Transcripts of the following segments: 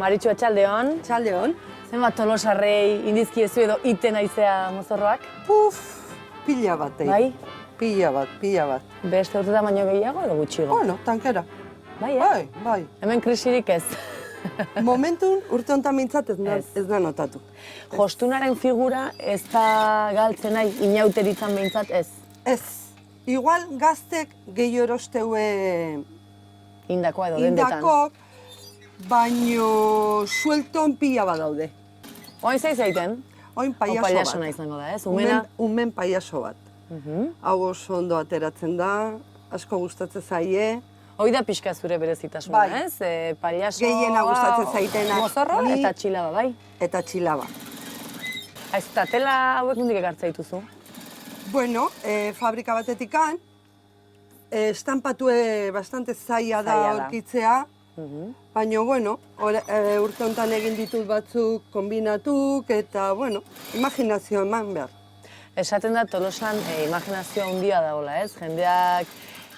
Maritxu, etxaldeon. Txaldeon. Zenbat tolosarrei indizkiezu edo iten aizea mozorroak? Puf, pila bat, Bai? Pila bat. Beste urtetan baino gehiago edo gutxiago? Bueno, tankera. Bai, Bai. Hemen krisirik ez. Momentun, urte honetan mintzat ez da notatu. Jostunaren figura ez da galtzen nahi, inauteritzan behintzat ez. Ez. Igual gaztek gehiago erosteue Indakoa edo dendetan. indakok, baino suelton pila bat daude. Oain zei zaiten? Oin paiaso Paiaso bat. nahi izango da, ez? Umena? Umen paiaso bat. Hau oso ondo ateratzen da, asko gustatzen zaie. Hoi da pixka zure berezitasuna, Bai. ez? Paiaso... Gehiena gustatzen zaitenak. Mozorro Ni- eta txilaba, bai? Eta txilaba. Ez eta tela hauek nondik ekartza dituzu? Bueno, fabrika batetikan, estampatue bastante zaila da Zaila da. aurkitzea, baina, bueno, urte honetan egin ditut batzuk kombinatuk, eta, bueno, imaginazio eman behar. Esaten da Tolosan imaginazioa handia dagoela, ez? Jendeak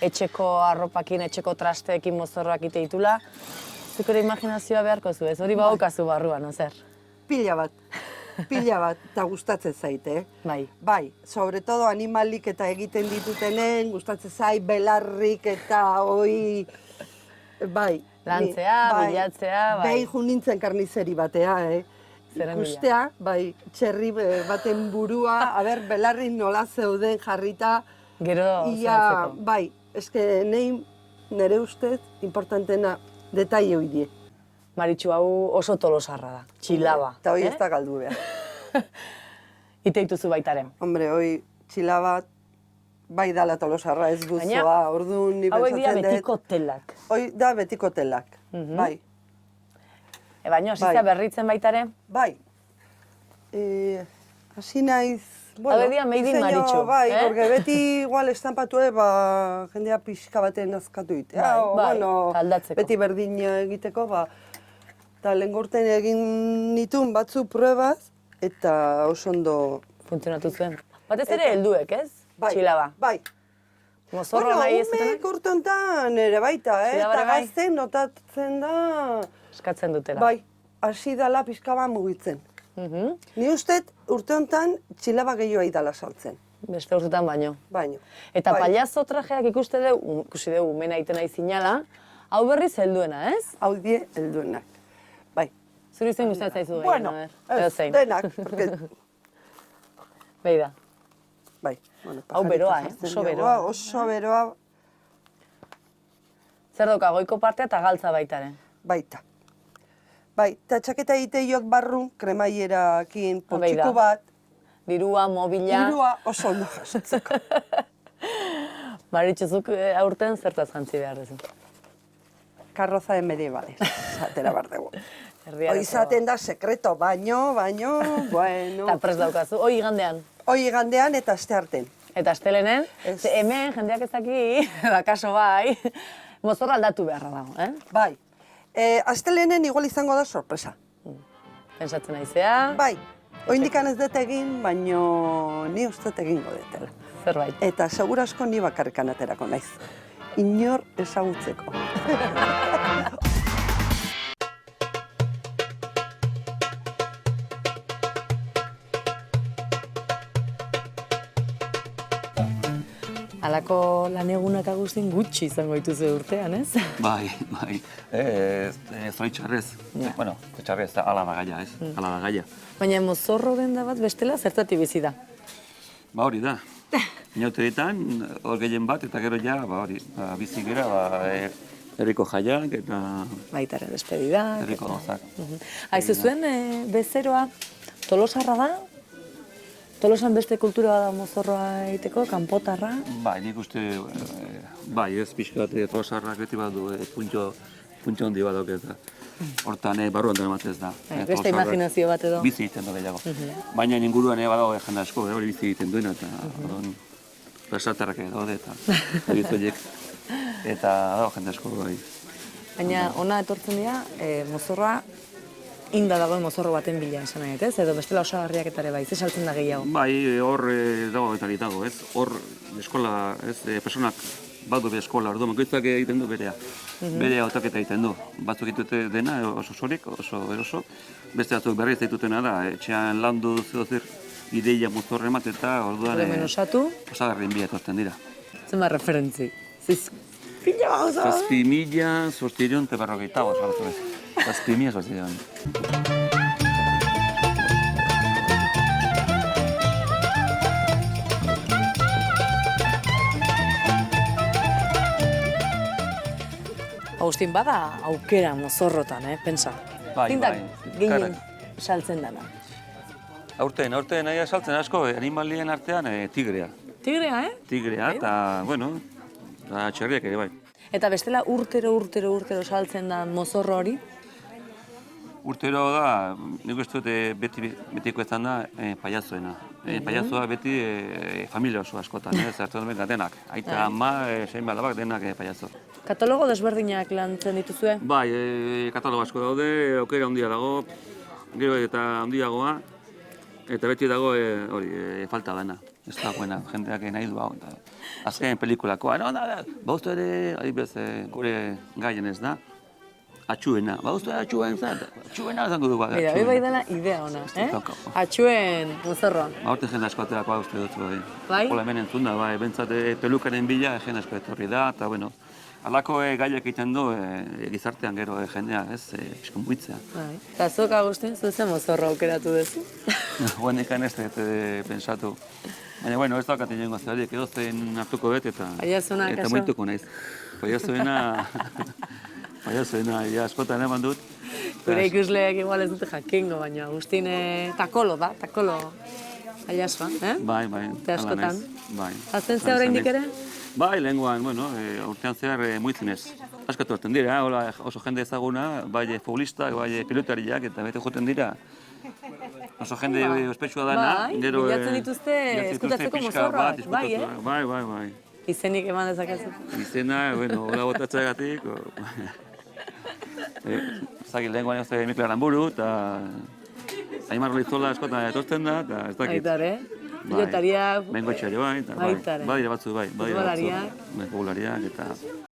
etxeko arropakin, etxeko trasteekin mozorroak ite ditula. Zuk ere imaginazioa beharko zu, ez? Hori bagokazu barruan, ozer? Pila bat, eta gustatzen zaite, Bai. Bai, sobre todo animalik eta egiten ditutenen, gustatzen zait, belarrik eta hoi, bai. Lantzea, bilatzea, bai. Behin jo nintzen karnizeri batea, Zeren bila? Ikustea, bai, txerri baten burua, belarri nola zeuden jarrita. Gero Ia, zehatzeko. bai, eske nire ustez, importantena detaile hoidie. Maritxu, hau oso tolosarra da, txilaba. Eta hoi ez da galdu behar. Ite dituzu baitaren. Hombre, hoi txilaba bai dala tolosarra ez guzoa, orduan ni Hauek dira pentsatzen dut. betiko telak. Hoi da betiko telak, bai. Baina, hasitza berritzen baitare? Bai. Hasi naiz, bueno, Hauek dira made in diseño, Maritxu, bai, eh? porque beti igual estampatue, jendea pixka baten azkatu ditea. Bai, Bueno, aldatzeko. beti berdina egiteko, eta lehengorten egin nituen batzu pruebaz, eta oso ondo... Funtzionatu zuen. Batez ere helduek, ez? Bai, Txilaba. bai. Mozorro Bueno, nahi ez umek dutenak? urte honetan ere baita, Txilaba eta ere bai? gazten notatzen da... Eskatzen dutela. Bai, hasi dala pixka bat mugitzen. Ni ustet urte honetan txilaba gehiago dala saltzen. Beste urtetan baino. Baino. Eta Bai. pailazo trajeak ikusi dugu umena iten nahi zinala, hau berriz helduena, ez? Hau die helduenak. Bai. Zuri zen gustatzen zaizu gehien, Bueno, edo zein. denak. Porque, Beida. bai. Bueno, Hau pajarito beroa, jartzen oso diogu. beroa. Oso beroa Zer doka, goiko partea eta galtza baitaren. baita. Bai, eta txaketa egiteiok barrun, kremaierakin, Beida. poltsiko bat, Dirua, mobila. dirua oso ondo jasotzeko. Maritxuzuk aurten zertaz jantzi behar duzu. Karroza de medievales, zatera bar dugu. Herriareko- Hoi izaten da sekreto, baino, bueno. Eta prest daukazu, hoi igandean. Hoi igandean eta astearten. Eta astelenen, Ez. ze hemen jendeak ez daki, bakaso bai, mozorra aldatu beharra dago, eh? Bai. Astelenen igual izango da sorpresa. Pentsatzen naizea, Bai. Oindikan ez dut egin, baino ni uste dut egingo detela. zerbait. Eta segurasko ni bakarrikan aterako naiz. Inor ezagutzeko. Halako lan egunak eta guztien gutxi izango dituzu urtean, ez? Bai. Zoritxarrez. Bueno, zoritxarrez, ala da gaia, ez? Ala da gaia. Baina mozorro denda bat bestela zertatik bizi da. Ba hori da. Inauterietan, hor gehien bat, eta gero ja, ba hori, bizi gera, herriko jaiak eta Baitaren despedidak. herriko gauzak. Aizu zuen, bezeroa Tolosarra da? Tolosan beste kultura da mozorroa egiteko, kanpotarra? Bai, nik uste, bai, ez pixka bat, tolosarrak beti bat du, puntxo handi bat dauk eta hortan barruan dara matez da. Beste imaginazio bat edo. Bizi egiten du gehiago. Baina inguruan badago jende asko, hori bizi egiten duena, eta plazatarrak edo daude, eta egizoiek. Eta dago jende asko, bai. Baina ona etortzen dira, mozorroa inda dagoen mozorro baten bila esan nahi, ez? Edo bestela osagarriak eta ere bai, ze saltzen da gehiago. Bai, hor dago eta dago, ez? Hor eskola, ez, personak badu be eskola, orduan, bakoitzak egiten du berea. Bere hautaketa egiten du. Batzuk ditute dena oso sorik, oso eroso. Beste batzuk berriz ditutena da, etxean landu zer ideia mozorre emat eta orduan... Hemen osatu. Osagarrien bila etortzen dira. Zenbat referentzi? Pila gauza! 6.858, salatu bez. 6.858. Agustin, bada aukera mozorrotan, pensa. Bai, Gehien saltzen dana. Aurten nahi saltzen asko, animalien artean tigrea. Tigrea, Tigrea, eta, bueno, txerriak ere, bai. Eta bestela urtero saltzen da mozorro hori? Urtero da, nik uste dut betiko ezan da paiazoena. Paiazoa beti familia oso askotan, zertzen dut denak. Aita, ama, sein balabak denak paiazo. Katalogo desberdinak lantzen dituzue? Bai, katalogo asko daude, aukera handia dago, gero eta handiagoa, eta beti dago falta dena. Ez dagoena, jendeak nahi du hau. Azken pelikulakoa, bauztu ere, gure gaien ez da, atxuena. Bauztu ere atxuena zango dugu. Mira, hori bai dela idea ona, Atxuen mozorroa. Horten jende asko aterako uste dut, Bai? Hola hemen entzun da, bai, bentsat pelukaren bila jende asko etorri da, eta bueno, alako gaiak egiten du gizartean gero jendea, pixko muitzea. Eta zuk, Agustin, zuzen mozorro aukeratu duzu? Guen ikan ez dut pensatu. Baina, bueno, ez dakat inengo zehariek, edo zen hartuko bet eta moituko naiz. Paiazoena, askotan eman dut. Gure ikusleak igual ez dute jakingo, baina Agustin takolo da, takolo aiasua, Bai, Te askotan. Bai. Azten zea oraindik ere? Bai, lehengoan, bueno, urtean zehar muitzinez. Askatu hartzen dira, oso jende ezaguna, bai futbolistak, bai pilotariak, eta bete joten dira. Oso jende ospetsua dana. Bai, bilatzen dituzte eskutatzeko mozorroak, bai, Bai. Izenik eman dezakezu. Izena, bueno, hola botatzeagatik. Zagin, lehengoan ez Mikel Aranburu, eta Aimar Lizola askotan etortzen da, eta ez dakit. Aitare, pilotariak. Bengoetxe ere bai, eta bai, batzu bai. Futbolariak. Futbolariak, eta...